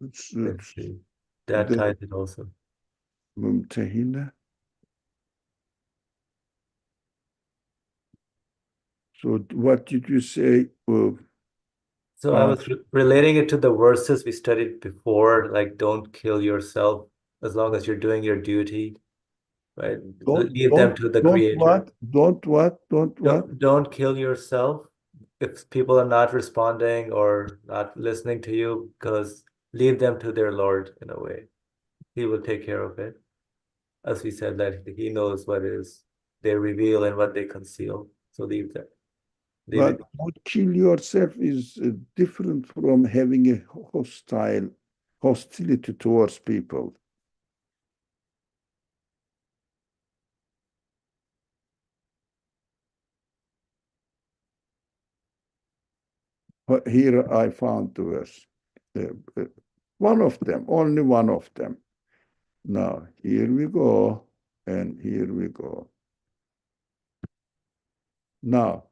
Let's see. That the ties it also. Mumtahina. So what did you say? So I was relating it to the verses we studied before, like don't kill yourself as long as you're doing your duty, right? Leave them to the Creator. Don't what? Don't kill yourself if people are not responding or not listening to you, because leave them to their Lord in a way. He will take care of it. As we said, that He knows what is they reveal and what they conceal. So leave them. But don't kill yourself is different from having a hostility towards people. But here I found the verse. One of them, only one of them. Now, here we go, and here we go. Now,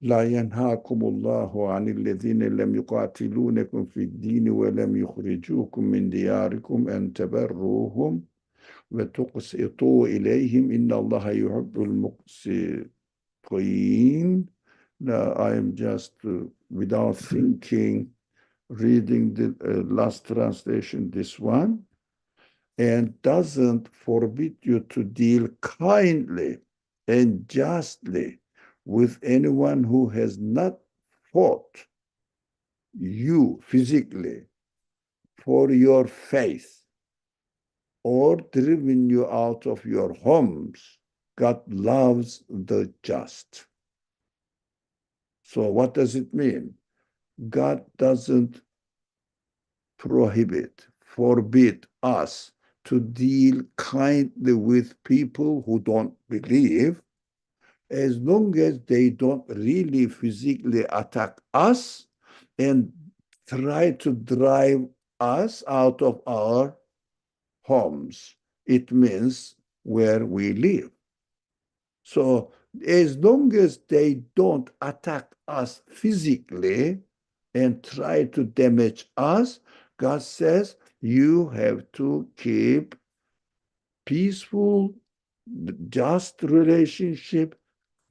لا ينهاكم الله عن الذين لم يقاتلونكم في الدين ولم يخرجوكم من دياركم أن تبروهم وتقسطوا إليهم إن الله يحب المقسطين. Now, I am just without thinking reading the last translation, this one, and doesn't forbid you to deal kindly and justly with anyone who has not fought you physically for your faith or driven you out of your homes. God loves the just. So what does it mean? God doesn't forbid us to deal kindly with people who don't believe, as long as they don't really physically attack us and try to drive us out of our homes. It means where we live. So as long as they don't attack us physically and try to damage us, God says you have to keep peaceful, just relationship,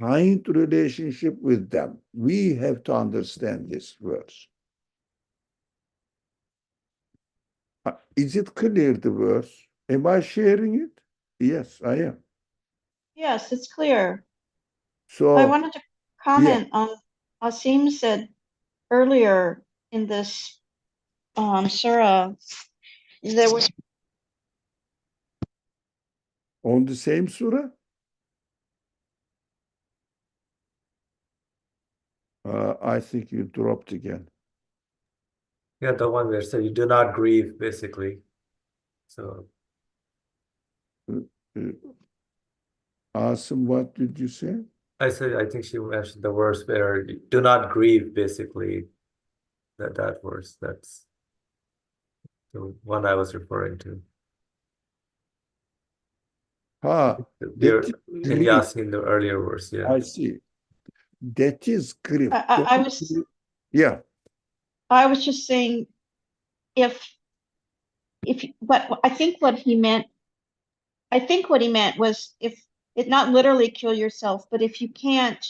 kind relationship with them. We have to understand this verse. Is it clear, the verse? Am I sharing it? Yes, I am. Yes, it's clear. So I wanted to comment on Asim said earlier in this surah, there was on the same surah? I think you dropped again. Yeah, the one where so you do not grieve, basically. So Asim, what did you say? I think she mentioned the verse where you do not grieve, basically. That verse. That's the one I was referring to. There in Yasin, the earlier verse, yeah. I see. That is grief. I was just saying if but I think what he meant was if it not literally kill yourself, but if you can't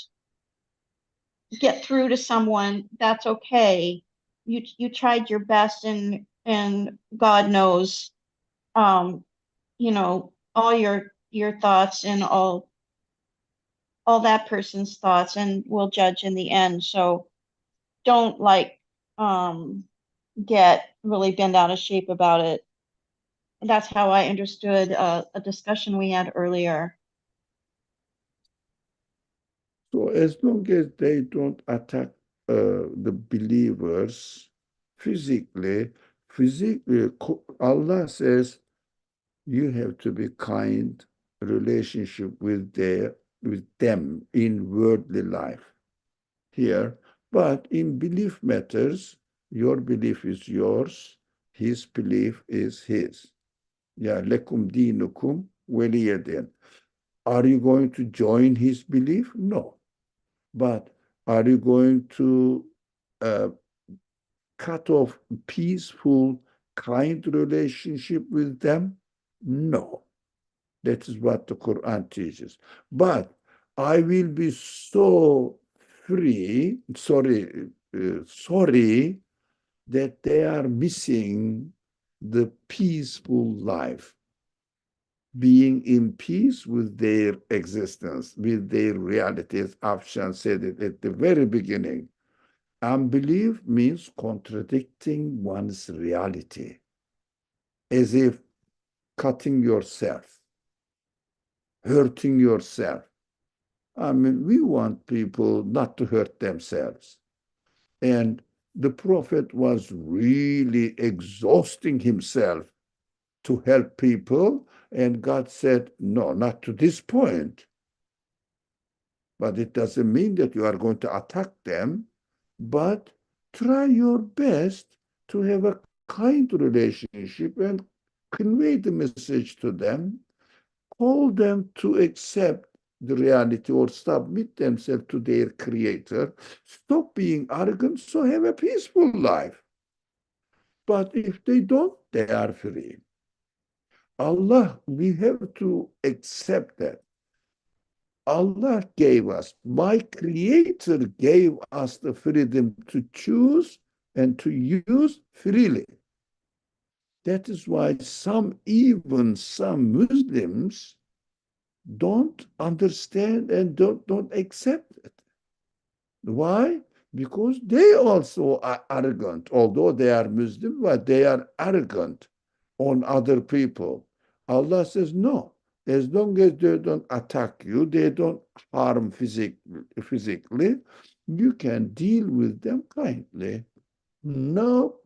get through to someone, that's okay. You tried your best and God knows all your thoughts and all that person's thoughts and will judge in the end. So don't get really bent out of shape about it. That's how I understood a discussion we had earlier. So as long as they don't attack the believers physically, Allah says you have to be kind relationship with them in worldly life here. But in belief matters, your belief is yours, his belief is his. Ya lekum dinukum veliyedin. Are you going to join his belief? No. But are you going to cut off peaceful, kind relationship with them? No. That is what the Quran teaches. But I will be so sorry that they are missing the peaceful life, being in peace with their existence, with their realities. Afshan said it at the very beginning. Unbelief means contradicting one's reality, as if cutting yourself, hurting yourself. I mean, we want people not to hurt themselves. And the Prophet was really exhausting himself to help people. And God said, no, not to this point. But it doesn't mean that you are going to attack them, but try your best to have a kind relationship and convey the message to them, call them to accept the reality or submit themselves to their creator, stop being arrogant, so have a peaceful life. But if they don't, they are free. Allah, we have to accept that. Allah gave us, my creator gave us the freedom to choose and to use freely. That is why even some Muslims don't understand and don't accept it. Why? Because they also are arrogant, although they are Muslim, but they are arrogant on other people. Allah says, no, as long as they don't attack you, they don't harm physically, you can deal with them kindly. No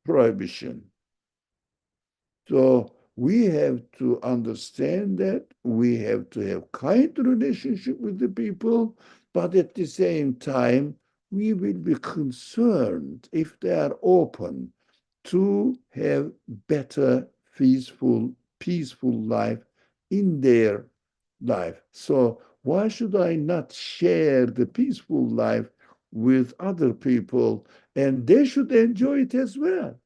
prohibition. So we have to understand that we have to have kind relationship with the people, but at the same time, we will be concerned if they are open to have better, peaceful life in their life. So why should I not share the peaceful life with other people? And they should enjoy it as well.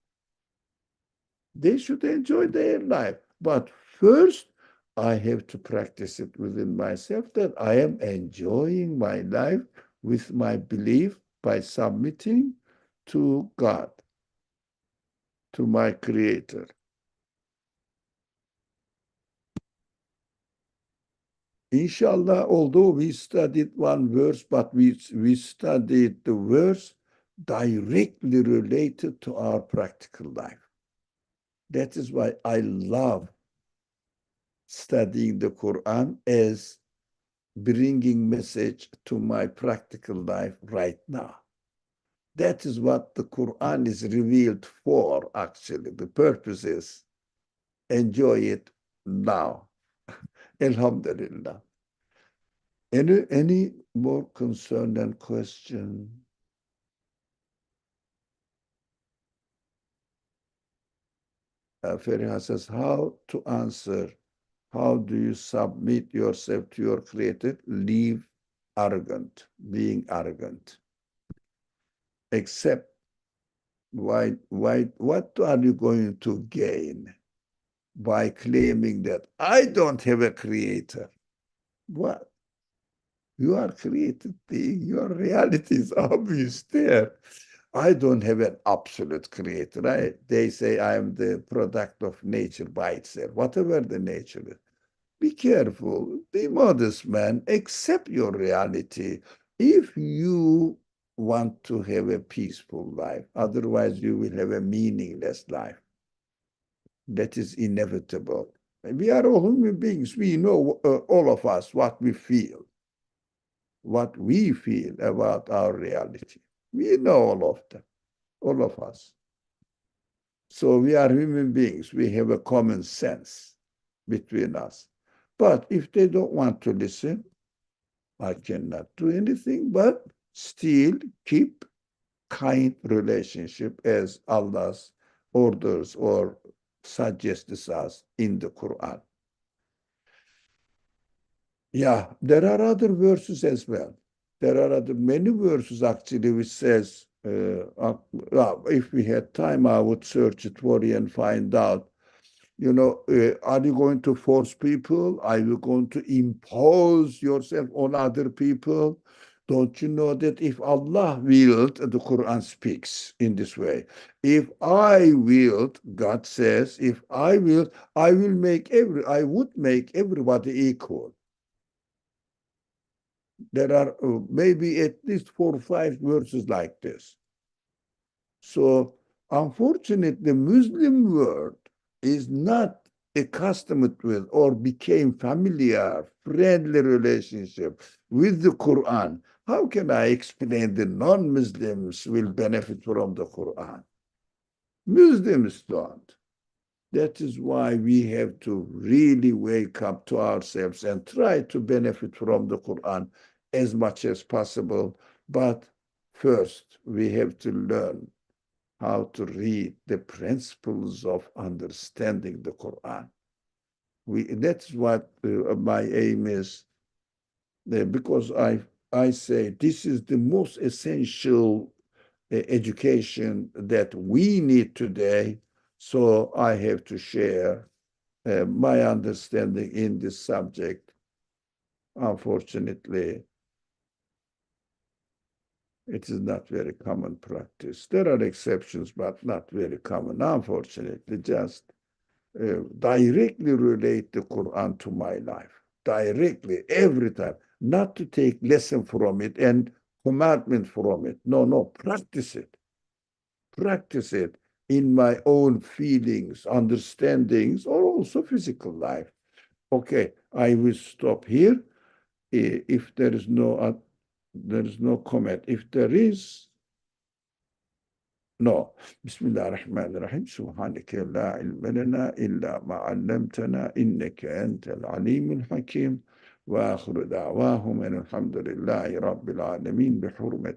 They should enjoy their life. But first, I have to practice it within myself that I am enjoying my life with my belief by submitting to God, to my Creator. Inshallah, although we studied one verse, but we studied the verse directly related to our practical life. That is why I love studying the Quran as bringing message to my practical life right now. That is what the Quran is revealed for, actually. The purpose is enjoy it now. Alhamdulillah. Any more concern and question? Fariha says, how to answer? How do you submit yourself to your Creator? Leave being arrogant. Except, what are you going to gain by claiming that I don't have a Creator? What? You are created being. Your reality is obvious there. I don't have an absolute creator. They say I am the product of nature by itself, whatever the nature is. Be careful, be modest, man. Accept your reality. If you want to have a peaceful life, otherwise you will have a meaningless life. That is inevitable. We are all human beings. We know, all of us, what we feel about our reality. We know all of them, all of us. So we are human beings. We have a common sense between us. But if they don't want to listen, I cannot do anything but still keep kind relationship as Allah's orders or suggests us in the Quran. Yeah, there are other verses as well. There are many verses actually which says, if we had time, I would search it for you and find out. Are you going to force people? Are you going to impose yourself on other people? Don't you know that if Allah willed, the Quran speaks in this way. If I willed, God says, if I willed, I would make everybody equal. There are maybe at least 4 or 5 verses like this. So unfortunately, the Muslim world is not accustomed with or became familiar, friendly relationship with the Quran. How can I explain the non-Muslims will benefit from the Quran? Muslims don't. That is why we have to really wake up to ourselves and try to benefit from the Quran as much as possible. But first, we have to learn how to read the principles of understanding the Quran. That's what my aim is, because I say this is the most essential education that we need today. So I have to share my understanding in this subject. Unfortunately, it is not very common practice. There are exceptions, but not very common. Unfortunately, just directly relate the Quran to my life. Directly, every time. Not to take lesson from it and commandment from it. No, practice it. Practice it in my own feelings, understandings, or also physical life. Okay, I will stop here. If there is no comment. If there is, no. Bismillah ar-Rahman ar-Rahim. Subhanaka la ilma lana illa ma 'allamtana innaka antal alimul hakim. Wa akhiru da'wahum alhamdulillahi rabbil alamin bi hurmati